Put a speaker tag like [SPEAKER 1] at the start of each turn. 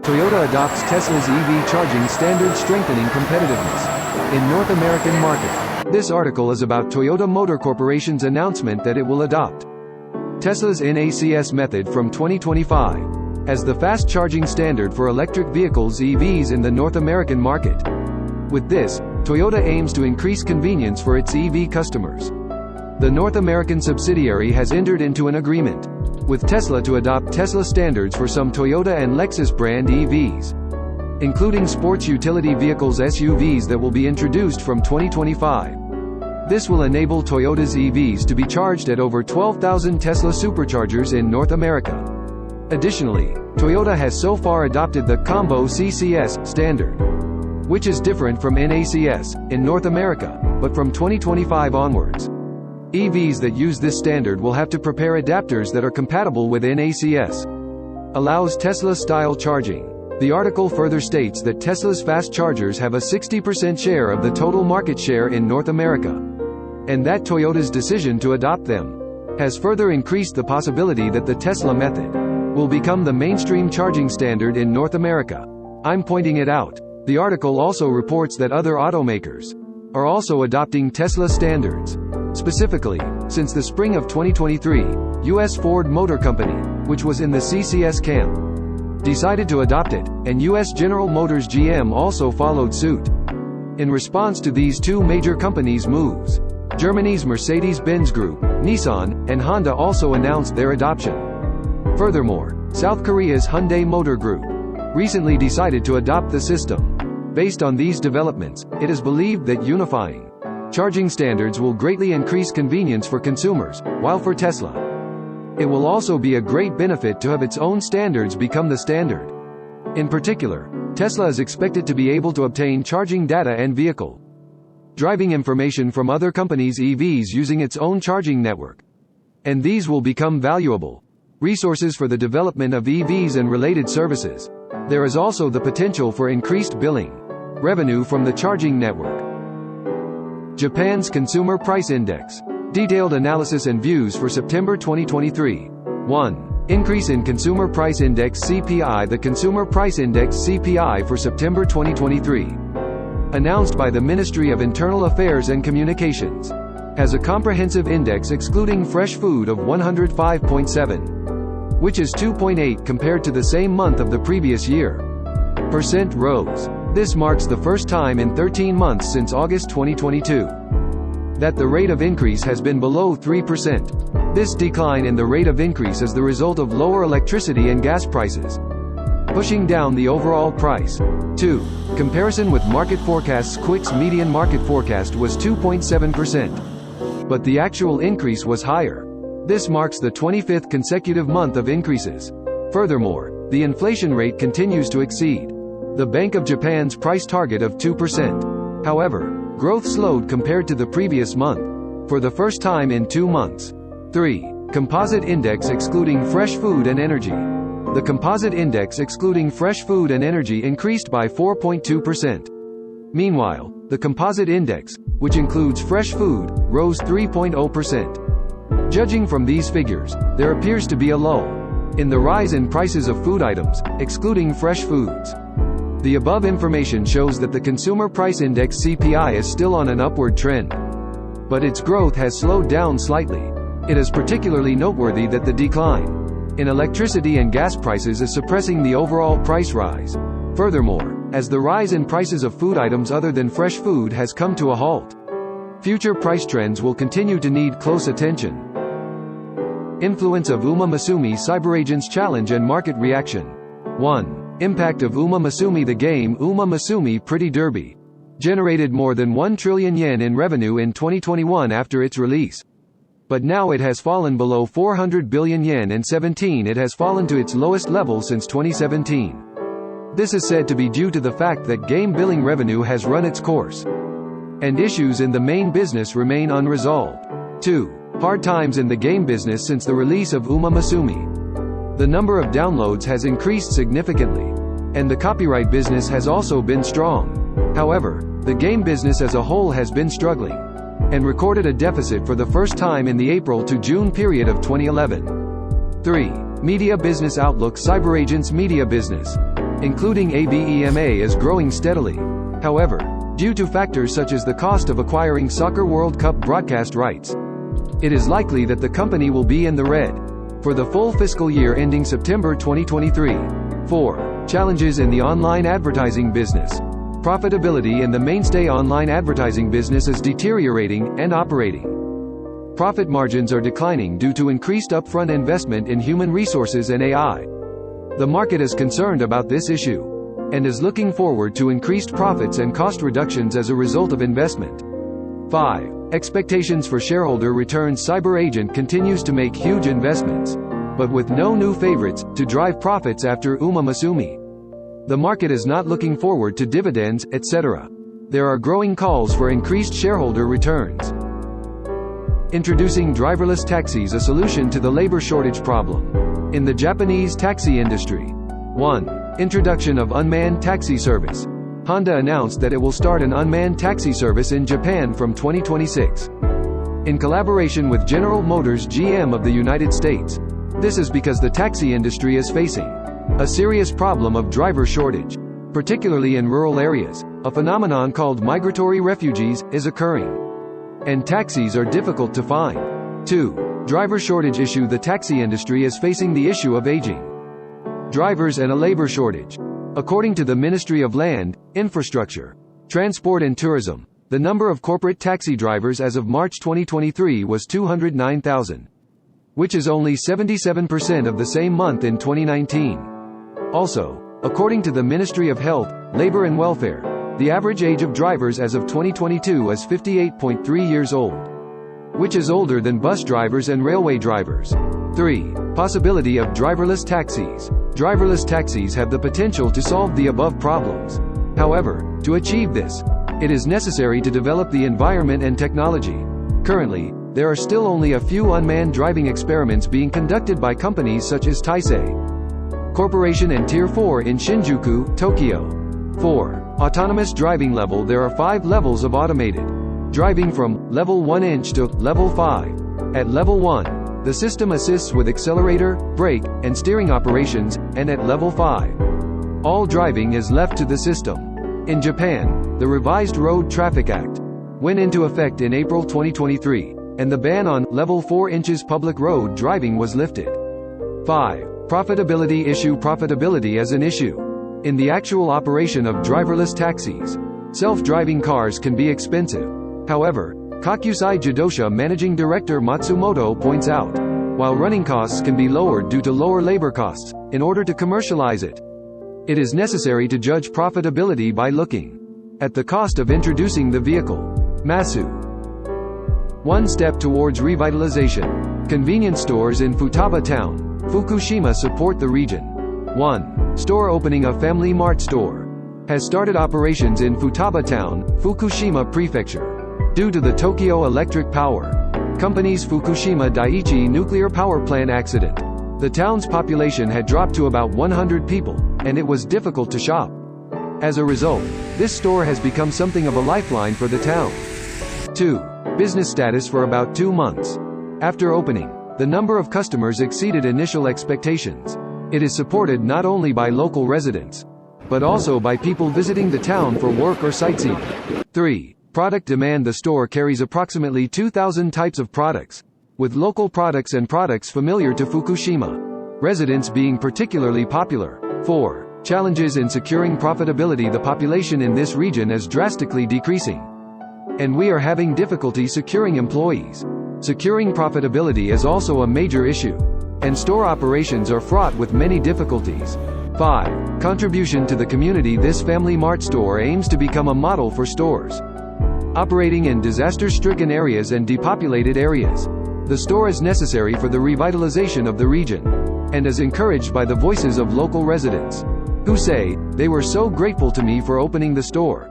[SPEAKER 1] Toyota adopts Tesla's EV charging standard, strengthening competitiveness in North American market. This article is about Toyota Motor Corporation's announcement that it will adopt Tesla's NACS method from 2025 as the fast charging standard for electric vehicles (EVs) in the North American market. With this, Toyota aims to increase convenience for its EV customers. The North American subsidiary has entered into an agreement with Tesla to adopt Tesla standards for some Toyota and Lexus brand EVs, including sports utility vehicles (SUVs) that will be introduced from 2025. This will enable Toyota's EVs to be charged at over 12,000 Tesla superchargers in North America. Additionally, Toyota has so far adopted the Combo CCS standard, which is different from NACS in North America, but from 2025 onwards, EVs that use this standard will have to prepare adapters that are compatible with NACS. Allows Tesla-style charging. The article further states that Tesla's fast chargers have a 60% share of the total market share in North America, and that Toyota's decision to adopt them has further increased the possibility that the Tesla method will become the mainstream charging standard in North America. I'm pointing it out. The article also reports that other automakers are also adopting Tesla standards. Specifically, since the spring of 2023, U.S. Ford Motor Company, which was in the CCS camp, decided to adopt it, and U.S. General Motors GM also followed suit. In response to these two major companies' moves, Germany's Mercedes-Benz Group, Nissan, and Honda also announced their adoption. Furthermore, South Korea's Hyundai Motor Group recently decided to adopt the system. Based on these developments, it is believed that unifying charging standards will greatly increase convenience for consumers, while for Tesla, it will also be a great benefit to have its own standards become the standard. In particular, Tesla is expected to be able to obtain charging data and vehicle driving information from other companies' EVs using its own charging network, and these will become valuable resources for the development of EVs and related services. There is also the potential for increased billing revenue from the charging network. Japan's Consumer Price Index. Detailed analysis and views for September 2023. 1. Increase in Consumer Price Index (CPI). The Consumer Price Index (CPI) for September 2023, announced by the Ministry of Internal Affairs and Communications, has a comprehensive index excluding fresh food of 105.7, which is 2.8 compared to the same month of the previous year. Percent rose. This marks the first time in 13 months since August 2022 that the rate of increase has been below 3%. This decline in the rate of increase is the result of lower electricity and gas prices, pushing down the overall price. 2. Comparison with market forecasts. Quick's median market forecast was 2.7%, but the actual increase was higher. This marks the 25th consecutive month of increases. Furthermore, the inflation rate continues to exceed the Bank of Japan's price target of 2%. However, growth slowed compared to the previous month, for the first time in 2 months. 3. Composite Index excluding fresh food and energy. The Composite Index excluding fresh food and energy increased by 4.2%. Meanwhile, the Composite Index, which includes fresh food, rose 3.0%. Judging from these figures, there appears to be a lull in the rise in prices of food items, excluding fresh foods. The above information shows that the Consumer Price Index (CPI) is still on an upward trend, but its growth has slowed down slightly. It is particularly noteworthy that the decline in electricity and gas prices is suppressing the overall price rise. Furthermore, as the rise in prices of food items other than fresh food has come to a halt, future price trends will continue to need close attention. Influence of Uma Musume Cyberagents Challenge and Market Reaction. 1. Impact of Uma Musume. The game Uma Musume Pretty Derby generated more than 1 trillion yen in revenue in 2021 after its release. But now it has fallen below 400 billion yen, and it has fallen to its lowest level since 2017. This is said to be due to the fact that game billing revenue has run its course, and issues in the main business remain unresolved. 2. Hard times in the game business. Since the release of Uma Musume, the number of downloads has increased significantly, and the copyright business has also been strong. However, the game business as a whole has been struggling, and recorded a deficit for the first time in the April to June period of 2011. 3. Media business outlook. Cyberagents Media business. including ABEMA, is growing steadily. However, due to factors such as the cost of acquiring Soccer World Cup broadcast rights, it is likely that the company will be in the red for the full fiscal year ending September 2023. 4. Challenges in the online advertising business. Profitability in the mainstay online advertising business is deteriorating, and operating profit margins are declining due to increased upfront investment in human resources and AI. The market is concerned about this issue and is looking forward to increased profits and cost reductions as a result of investment. 5. Expectations for shareholder returns. CyberAgent continues to make huge investments, but with no new favorites to drive profits after Uma Masumi. The market is not looking forward to dividends, etc. There are growing calls for increased shareholder returns. Introducing driverless taxis, a solution to the labor shortage problem in the Japanese taxi industry. 1. Introduction of unmanned taxi service. Honda announced that it will start an unmanned taxi service in Japan from 2026, in collaboration with General Motors GM of the United States. This is because the taxi industry is facing a serious problem of driver shortage, particularly in rural areas. A phenomenon called migratory refugees is occurring, and taxis are difficult to find. 2. Driver shortage issue. The taxi industry is facing the issue of aging drivers and a labor shortage. According to the Ministry of Land, Infrastructure, Transport and Tourism, the number of corporate taxi drivers as of March 2023 was 209,000, which is only 77% of the same month in 2019. Also, according to the Ministry of Health, Labor and Welfare, the average age of drivers as of 2022 is 58.3 years old, which is older than bus drivers and railway drivers. 3. Possibility of driverless taxis. Driverless taxis have the potential to solve the above problems. However, to achieve this, it is necessary to develop the environment and technology. Currently, there are still only a few unmanned driving experiments being conducted by companies such as Taisei Corporation and Tier 4 in Shinjuku, Tokyo. 4. Autonomous driving level. There are 5 levels of automated driving from level 1 to level 5. At level 1, the system assists with accelerator, brake, and steering operations, and at level 5, all driving is left to the system. In Japan, the revised Road Traffic Act went into effect in April 2023, and the ban on level 4 public road driving was lifted. 5. Profitability issue. Profitability as an issue in the actual operation of driverless taxis. Self-driving cars can be expensive. However, Kokusai Jidosha Managing Director Matsumoto points out, while running costs can be lowered due to lower labor costs, in order to commercialize it, it is necessary to judge profitability by looking at the cost of introducing the vehicle. Masu. One step towards revitalization. Convenience stores in Futaba Town, Fukushima support the region. 1. Store opening. A Family Mart store has started operations in Futaba Town, Fukushima Prefecture. Due to the Tokyo Electric Power Company's Fukushima Daiichi nuclear power plant accident, the town's population had dropped to about 100 people, and it was difficult to shop. As a result, this store has become something of a lifeline for the town. 2. Business status. For about 2 months after opening, the number of customers exceeded initial expectations. It is supported not only by local residents, but also by people visiting the town for work or sightseeing. 3. Product demand. The store carries approximately 2,000 types of products, with local products and products familiar to Fukushima residents being particularly popular. 4. Challenges in securing profitability. The population in this region is drastically decreasing, and we are having difficulty securing employees. Securing profitability is also a major issue, and store operations are fraught with many difficulties. 5. Contribution to the community. This Family Mart store aims to become a model for stores operating in disaster-stricken areas and depopulated areas. The store is necessary for the revitalization of the region, and is encouraged by the voices of local residents, who say, "They were so grateful to me for opening the store.